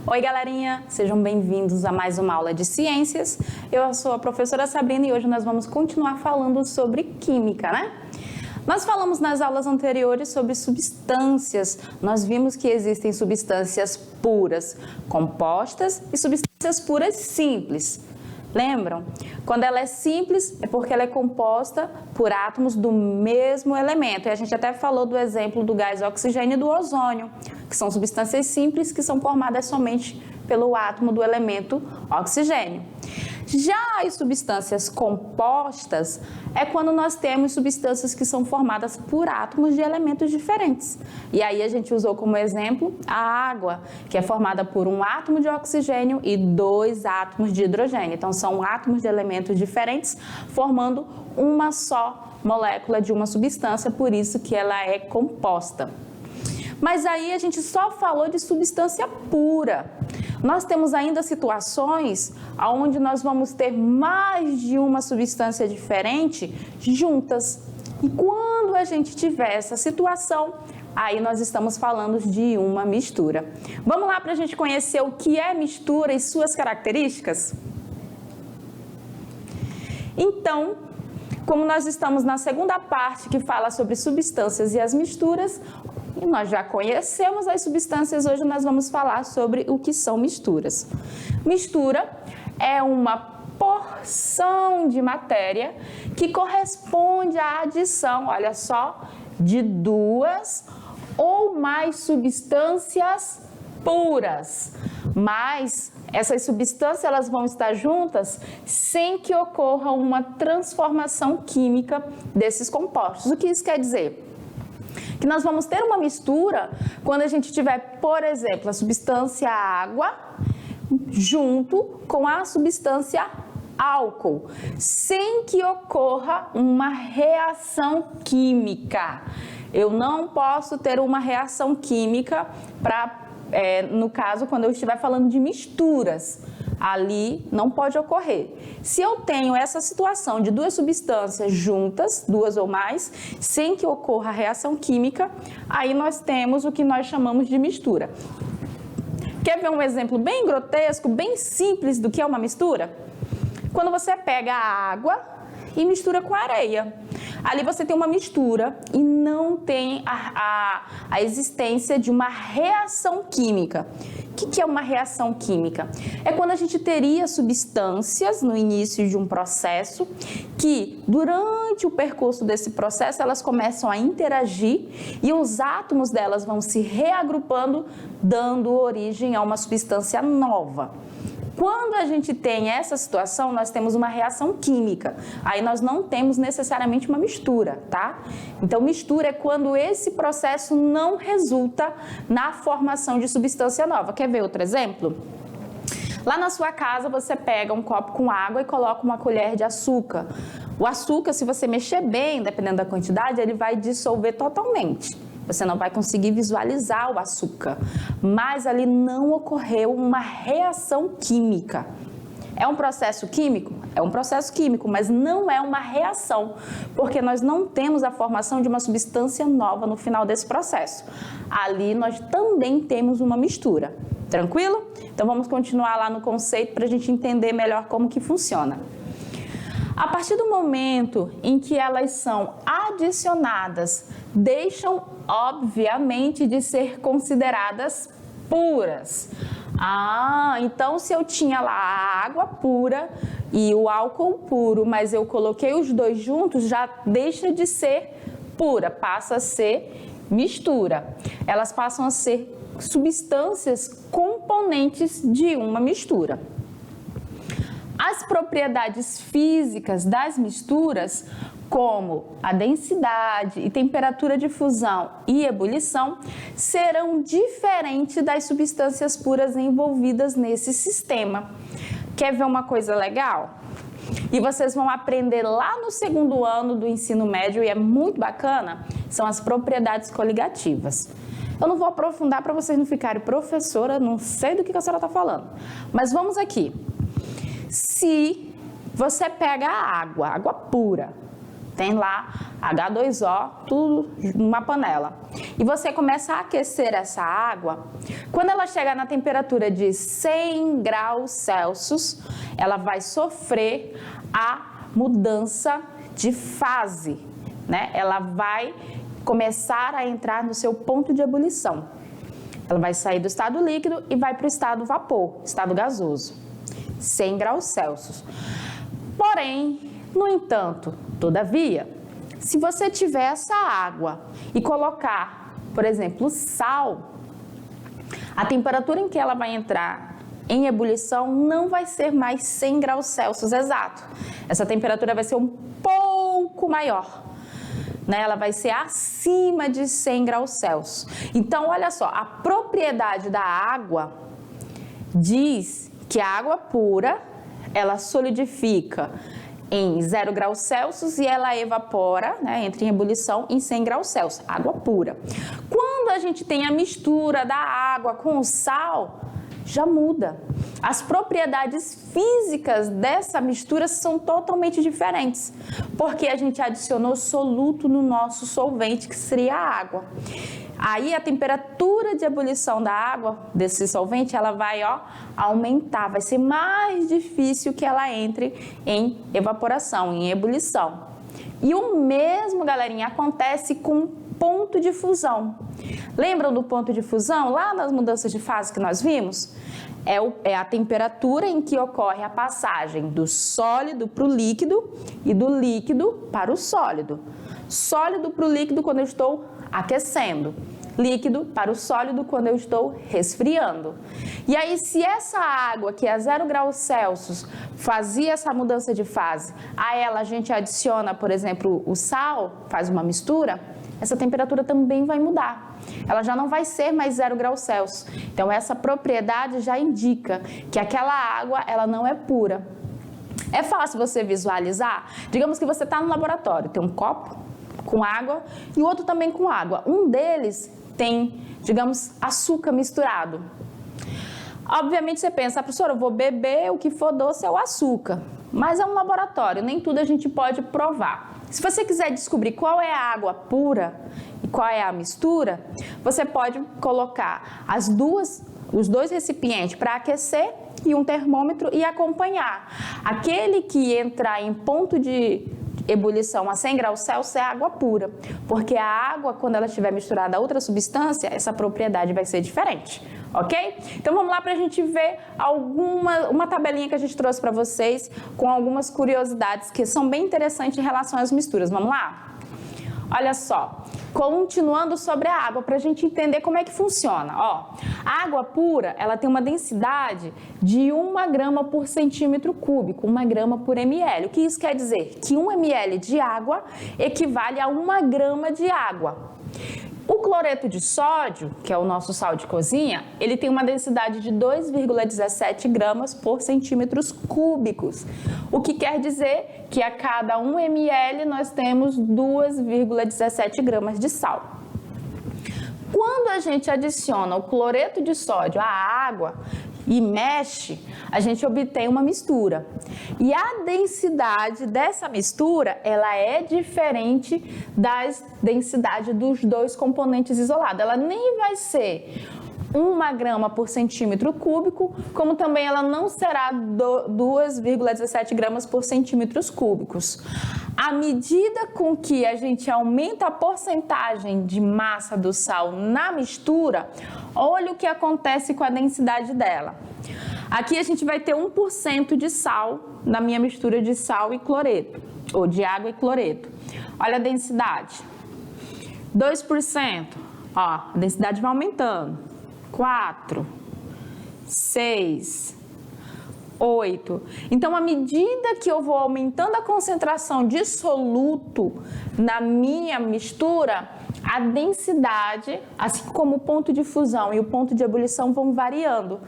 Oi, galerinha! Sejam bem-vindos a mais uma aula de ciências. Eu sou a professora Sabrina e hoje nós vamos continuar falando sobre química, né? Nós falamos nas aulas anteriores sobre substâncias. Nós vimos que existem substâncias puras compostas e substâncias puras simples. Lembram? Quando ela é simples, é porque ela é composta por átomos do mesmo elemento. E a gente até falou do exemplo do gás oxigênio e do ozônio, que são substâncias simples que são formadas somente pelo átomo do elemento oxigênio. Já as substâncias compostas é quando nós temos substâncias que são formadas por átomos de elementos diferentes. E aí a gente usou como exemplo a água, que é formada por um átomo de oxigênio e 2 átomos de hidrogênio. Então são átomos de elementos diferentes formando uma só molécula de uma substância, por isso que ela é composta. Mas aí a gente só falou de substância pura. Nós temos ainda situações onde nós vamos ter mais de uma substância diferente juntas. E quando a gente tiver essa situação, aí nós estamos falando de uma mistura. Vamos lá para a gente conhecer o que é mistura e suas características? Então, como nós estamos na segunda parte que fala sobre substâncias e as misturas, e nós já conhecemos as substâncias, hoje nós vamos falar sobre o que são misturas. Mistura é uma porção de matéria que corresponde à adição, olha só, de 2 ou mais substâncias puras. Mas essas substâncias elas vão estar juntas sem que ocorra uma transformação química desses compostos. O que isso quer dizer? Que nós vamos ter uma mistura quando a gente tiver, por exemplo, a substância água junto com a substância álcool, sem que ocorra uma reação química. Eu não posso ter uma reação química no caso, quando eu estiver falando de misturas. Ali não pode ocorrer. Se eu tenho essa situação de 2 substâncias juntas, 2 ou mais, sem que ocorra reação química, aí nós temos o que nós chamamos de mistura. Quer ver um exemplo bem grotesco, bem simples do que é uma mistura? Quando você pega a água e mistura com a areia. Ali você tem uma mistura e não tem a existência de uma reação química. O que é uma reação química? É quando a gente teria substâncias no início de um processo que, durante o percurso desse processo, elas começam a interagir e os átomos delas vão se reagrupando, dando origem a uma substância nova. Quando a gente tem essa situação, nós temos uma reação química. Aí nós não temos necessariamente uma mistura, tá? Então, mistura é quando esse processo não resulta na formação de substância nova. Quer ver outro exemplo? Lá na sua casa, você pega um copo com água e coloca uma colher de açúcar. O açúcar, se você mexer bem, dependendo da quantidade, ele vai dissolver totalmente. Você não vai conseguir visualizar o açúcar, mas ali não ocorreu uma reação química. É um processo químico? É um processo químico, mas não é uma reação, porque nós não temos a formação de uma substância nova no final desse processo. Ali nós também temos uma mistura. Tranquilo? Então vamos continuar lá no conceito para a gente entender melhor como que funciona. A partir do momento em que elas são adicionadas, deixam, obviamente, de ser consideradas puras. Então se eu tinha lá a água pura e o álcool puro, mas eu coloquei os 2 juntos, já deixa de ser pura, passa a ser mistura. Elas passam a ser substâncias componentes de uma mistura. As propriedades físicas das misturas, como a densidade e temperatura de fusão e ebulição, serão diferentes das substâncias puras envolvidas nesse sistema. Quer ver uma coisa legal? E vocês vão aprender lá no 2º ano do ensino médio, e é muito bacana, são as propriedades coligativas. Eu não vou aprofundar para vocês não ficarem, professora, não sei do que a senhora está falando, mas vamos aqui. Se você pega a água pura, tem lá H2O, tudo numa panela. E você começa a aquecer essa água. Quando ela chegar na temperatura de 100 graus Celsius, ela vai sofrer a mudança de fase, né? Ela vai começar a entrar no seu ponto de ebulição. Ela vai sair do estado líquido e vai para o estado vapor, estado gasoso, 100 graus Celsius. Porém, no entanto, todavia, se você tiver essa água e colocar, por exemplo, sal, a temperatura em que ela vai entrar em ebulição não vai ser mais 100 graus Celsius exato. Essa temperatura vai ser um pouco maior, né? Ela vai ser acima de 100 graus Celsius. Então, olha só, a propriedade da água diz que a água pura, ela solidifica em 0 graus Celsius e ela evapora, né, entra em ebulição em 100 graus Celsius, água pura. Quando a gente tem a mistura da água com o sal, já muda. As propriedades físicas dessa mistura são totalmente diferentes, porque a gente adicionou soluto no nosso solvente, que seria a água. Aí a temperatura de ebulição da água, desse solvente, ela vai aumentar, vai ser mais difícil que ela entre em evaporação, em ebulição. E o mesmo, galerinha, acontece com ponto de fusão. Lembram do ponto de fusão? Lá nas mudanças de fase que nós vimos? É a temperatura em que ocorre a passagem do sólido para o líquido e do líquido para o sólido. Sólido para o líquido quando eu estou aquecendo, líquido para o sólido quando eu estou resfriando. E aí, se essa água que é a 0 graus Celsius fazia essa mudança de fase, a ela a gente adiciona, por exemplo, o sal, faz uma mistura, essa temperatura também vai mudar. Ela já não vai ser mais 0 graus Celsius. Então, essa propriedade já indica que aquela água, ela não é pura. É fácil você visualizar? Digamos que você está no laboratório, tem um copo com água e o outro também com água. Um deles tem, digamos, açúcar misturado. Obviamente você pensa, professora, eu vou beber, o que for doce é o açúcar. Mas é um laboratório, nem tudo a gente pode provar. Se você quiser descobrir qual é a água pura e qual é a mistura, você pode colocar os dois recipientes para aquecer e um termômetro e acompanhar. Aquele que entrar em ponto de ebulição a 100 graus Celsius é água pura, porque a água, quando ela estiver misturada a outra substância, essa propriedade vai ser diferente, ok? Então vamos lá para a gente ver uma tabelinha que a gente trouxe para vocês com algumas curiosidades que são bem interessantes em relação às misturas. Vamos lá? Olha só, continuando sobre a água, para a gente entender como é que funciona. Ó, a água pura, ela tem uma densidade de 1 grama por centímetro cúbico, 1 grama por ml. O que isso quer dizer? Que 1 ml de água equivale a 1 grama de água. O cloreto de sódio, que é o nosso sal de cozinha, ele tem uma densidade de 2,17 gramas por centímetros cúbicos, o que quer dizer que a cada 1 ml nós temos 2,17 gramas de sal. Quando a gente adiciona o cloreto de sódio à água e mexe, a gente obtém uma mistura. E a densidade dessa mistura, ela é diferente da densidade dos dois componentes isolados. Ela nem vai ser 1 grama por centímetro cúbico, como também ela não será 2,17 gramas por centímetros cúbicos. À medida com que a gente aumenta a porcentagem de massa do sal na mistura, olha o que acontece com a densidade dela. Aqui a gente vai ter 1% de sal na minha mistura de sal e cloreto, ou de água e cloreto. Olha a densidade. 2%, ó, a densidade vai aumentando. 4, 6, 8. Então, à medida que eu vou aumentando a concentração de soluto na minha mistura, a densidade, assim como o ponto de fusão e o ponto de ebulição, vão variando.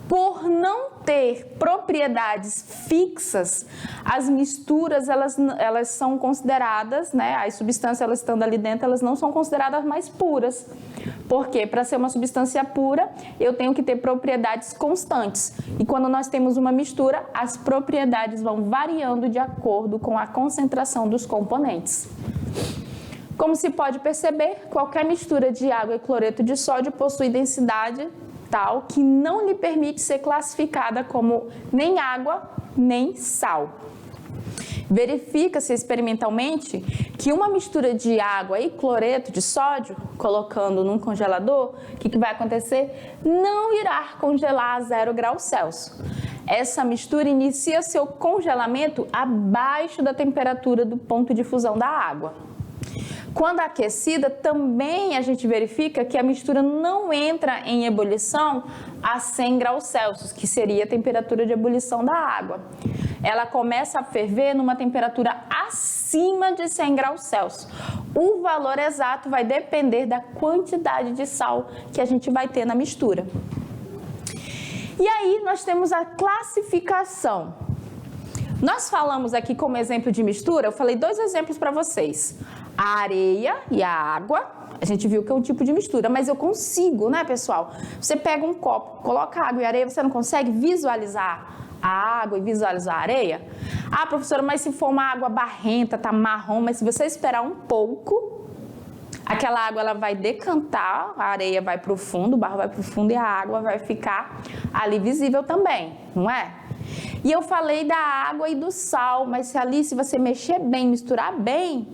Por não ter propriedades fixas, as misturas, elas são consideradas, né, as substâncias, elas estando ali dentro, elas não são consideradas mais puras. Porque para ser uma substância pura, eu tenho que ter propriedades constantes. E quando nós temos uma mistura, as propriedades vão variando de acordo com a concentração dos componentes. Como se pode perceber, qualquer mistura de água e cloreto de sódio possui densidade tal que não lhe permite ser classificada como nem água nem sal. Verifica-se experimentalmente que uma mistura de água e cloreto de sódio, colocando num congelador, o que vai acontecer? Não irá congelar a 0 graus Celsius. Essa mistura inicia seu congelamento abaixo da temperatura do ponto de fusão da água. Quando aquecida, também a gente verifica que a mistura não entra em ebulição a 100 graus Celsius, que seria a temperatura de ebulição da água. Ela começa a ferver numa temperatura acima de 100 graus Celsius. O valor exato vai depender da quantidade de sal que a gente vai ter na mistura. E aí nós temos a classificação. Nós falamos aqui como exemplo de mistura, eu falei 2 exemplos para vocês. A areia e a água, a gente viu que é um tipo de mistura, mas eu consigo, né, pessoal? Você pega um copo, coloca água e areia, você não consegue visualizar a água e visualizar a areia? Ah, professora, mas se for uma água barrenta, tá marrom, mas se você esperar um pouco, aquela água ela vai decantar, a areia vai para o fundo, o barro vai para o fundo e a água vai ficar ali visível também, não é? E eu falei da água e do sal, mas se você mexer bem, misturar bem,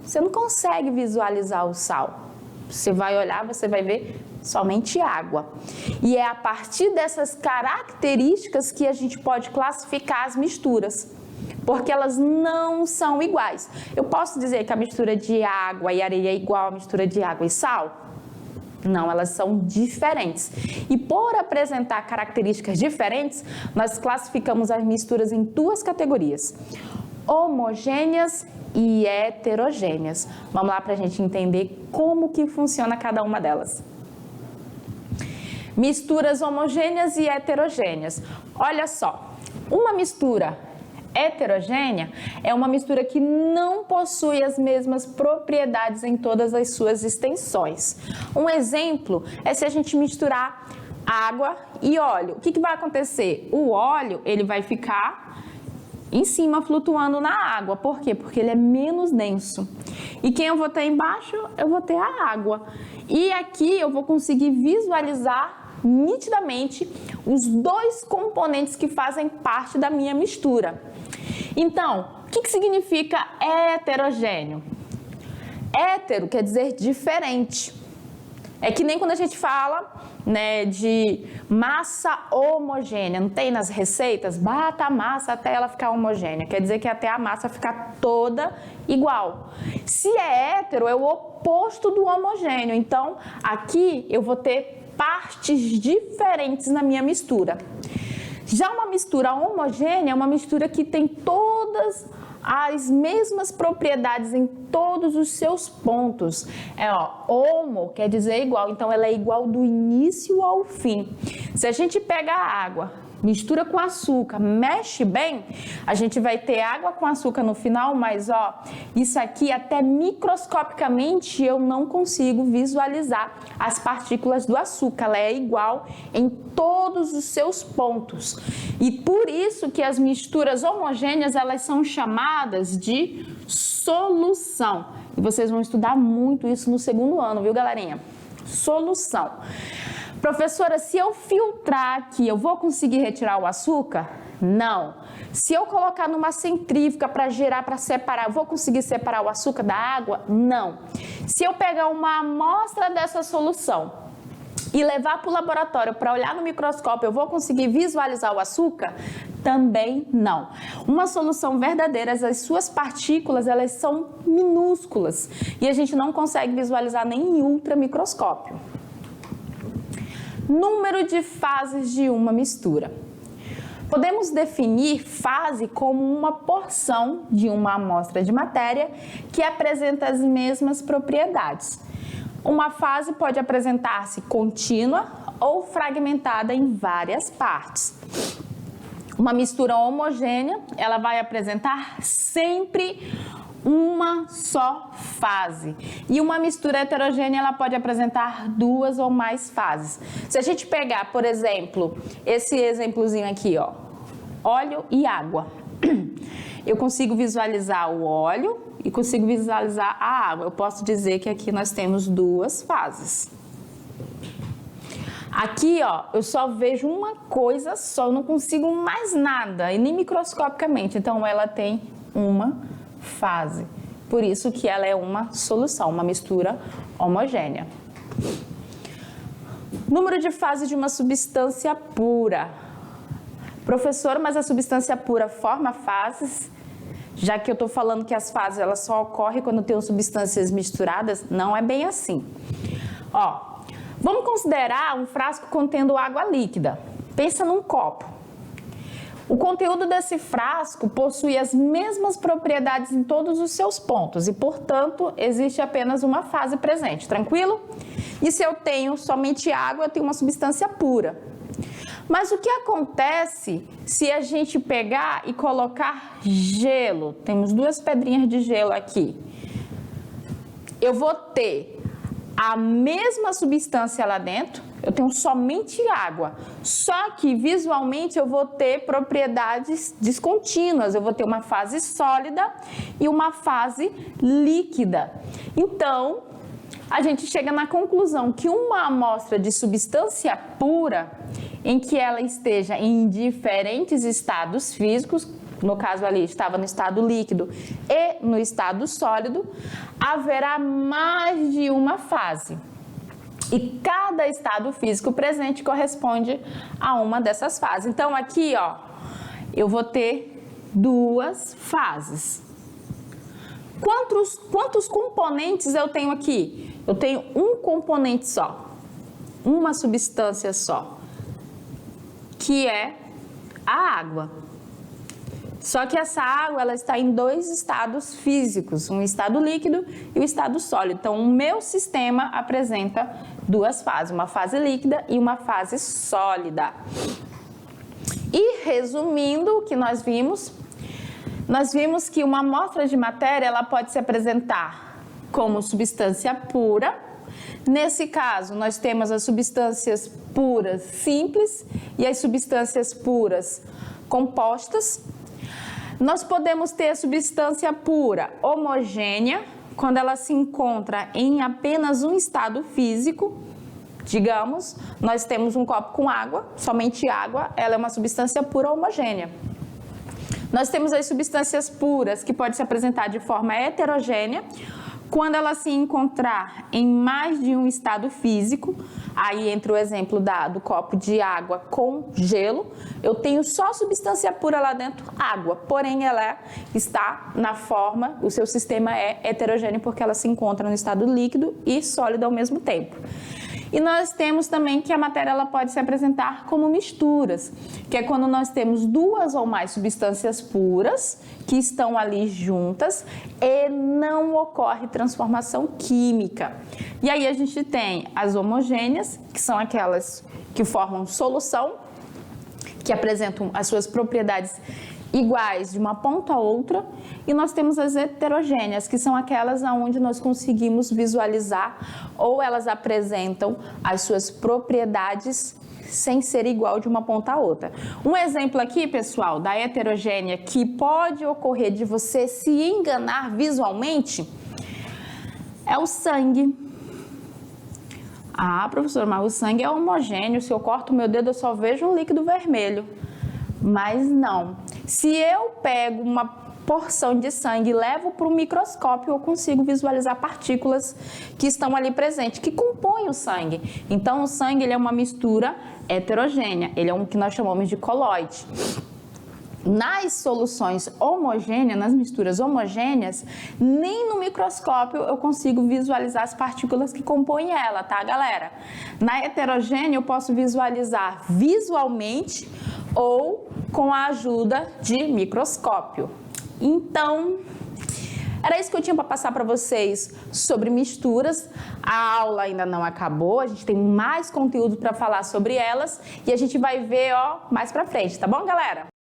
você não consegue visualizar o sal. Você vai olhar, você vai ver somente água. E é a partir dessas características que a gente pode classificar as misturas, porque elas não são iguais. Eu posso dizer que a mistura de água e areia é igual à mistura de água e sal? Não, elas são diferentes. E por apresentar características diferentes, nós classificamos as misturas em 2 categorias: homogêneas e heterogêneas. Vamos lá para a gente entender como que funciona cada uma delas. Misturas homogêneas e heterogêneas. Olha só, uma mistura heterogênea é uma mistura que não possui as mesmas propriedades em todas as suas extensões. Um exemplo é se a gente misturar água e óleo. O que vai acontecer? O óleo ele vai ficar em cima flutuando na água. Por quê? Porque ele é menos denso. E quem eu vou ter embaixo? Eu vou ter a água. E aqui eu vou conseguir visualizar nitidamente os 2 componentes que fazem parte da minha mistura. Então, o que significa heterogêneo? Hétero quer dizer diferente. É que nem quando a gente fala, né, de massa homogênea, não tem nas receitas? Bata a massa até ela ficar homogênea, quer dizer que até a massa ficar toda igual. Se é hétero, é o oposto do homogêneo, então aqui eu vou ter partes diferentes na minha mistura. Já uma mistura homogênea é uma mistura que tem todas as mesmas propriedades em todos os seus pontos. Homo quer dizer igual, então ela é igual do início ao fim. Se a gente pega a água, mistura com açúcar, mexe bem, a gente vai ter água com açúcar no final, mas isso aqui até microscopicamente eu não consigo visualizar as partículas do açúcar, ela é igual em todos os seus pontos. E por isso que as misturas homogêneas, elas são chamadas de solução. E vocês vão estudar muito isso no 2º ano, viu, galerinha? Solução. Professora, se eu filtrar aqui, eu vou conseguir retirar o açúcar? Não. Se eu colocar numa centrífuga para gerar, para separar, eu vou conseguir separar o açúcar da água? Não. Se eu pegar uma amostra dessa solução e levar para o laboratório para olhar no microscópio, eu vou conseguir visualizar o açúcar? Também não. Uma solução verdadeira, as suas partículas, elas são minúsculas e a gente não consegue visualizar nem em ultramicroscópio. Número de fases de uma mistura. Podemos definir fase como uma porção de uma amostra de matéria que apresenta as mesmas propriedades. Uma fase pode apresentar-se contínua ou fragmentada em várias partes. Uma mistura homogênea, ela vai apresentar sempre uma só fase. E uma mistura heterogênea, ela pode apresentar duas ou mais fases. Se a gente pegar, por exemplo, esse exemplozinho aqui, ó, óleo e água. Eu consigo visualizar o óleo e consigo visualizar a água. Eu posso dizer que aqui nós temos duas fases. Aqui, ó, eu só vejo uma coisa só, eu não consigo mais nada, e nem microscopicamente. Então, ela tem uma fase. Por isso que ela é uma solução, uma mistura homogênea. Número de fases de uma substância pura. Professor, mas a substância pura forma fases? Já que eu estou falando que as fases elas só ocorrem quando tem substâncias misturadas, não é bem assim. Ó, vamos considerar um frasco contendo água líquida. Pensa num copo. O conteúdo desse frasco possui as mesmas propriedades em todos os seus pontos e, portanto, existe apenas uma fase presente, tranquilo? E se eu tenho somente água, eu tenho uma substância pura. Mas o que acontece se a gente pegar e colocar gelo? Temos duas pedrinhas de gelo aqui. Eu vou ter a mesma substância lá dentro, eu tenho somente água, só que visualmente eu vou ter propriedades descontínuas, eu vou ter uma fase sólida e uma fase líquida. Então, a gente chega na conclusão que uma amostra de substância pura, em que ela esteja em diferentes estados físicos, no caso ali estava no estado líquido e no estado sólido, haverá mais de uma fase. E cada estado físico presente corresponde a uma dessas fases. Então aqui, ó, eu vou ter duas fases. Quantos componentes eu tenho aqui? Eu tenho um componente só, uma substância só, que é a água. Só que essa água ela está em dois estados físicos, um estado líquido e um estado sólido. Então, o meu sistema apresenta duas fases, uma fase líquida e uma fase sólida. E resumindo o que nós vimos que uma amostra de matéria ela pode se apresentar como substância pura. Nesse caso, nós temos as substâncias puras simples e as substâncias puras compostas. Nós podemos ter a substância pura homogênea, quando ela se encontra em apenas um estado físico. Digamos, nós temos um copo com água, somente água, ela é uma substância pura homogênea. Nós temos as substâncias puras, que pode se apresentar de forma heterogênea, quando ela se encontrar em mais de um estado físico. Aí entra o exemplo do copo de água com gelo. Eu tenho só substância pura lá dentro, água, porém ela está na forma, o seu sistema é heterogêneo porque ela se encontra no estado líquido e sólido ao mesmo tempo. E nós temos também que a matéria ela pode se apresentar como misturas, que é quando nós temos duas ou mais substâncias puras que estão ali juntas e não ocorre transformação química. E aí a gente tem as homogêneas, que são aquelas que formam solução, que apresentam as suas propriedades iguais de uma ponta a outra, e nós temos as heterogêneas, que são aquelas onde nós conseguimos visualizar ou elas apresentam as suas propriedades sem ser igual de uma ponta a outra. Um exemplo aqui, pessoal, da heterogênea que pode ocorrer de você se enganar visualmente é o sangue. Ah, professor, mas o sangue é homogêneo, se eu corto o meu dedo eu só vejo um líquido vermelho. Mas não. Se eu pego uma porção de sangue e levo para o microscópio, eu consigo visualizar partículas que estão ali presentes, que compõem o sangue. Então, o sangue ele é uma mistura heterogênea, ele é um que nós chamamos de coloide. Nas soluções homogêneas, nas misturas homogêneas, nem no microscópio eu consigo visualizar as partículas que compõem ela, tá, galera? Na heterogênea eu posso visualizar visualmente ou com a ajuda de microscópio. Então, era isso que eu tinha para passar para vocês sobre misturas. A aula ainda não acabou, a gente tem mais conteúdo para falar sobre elas e a gente vai ver, ó, mais para frente, tá bom, galera?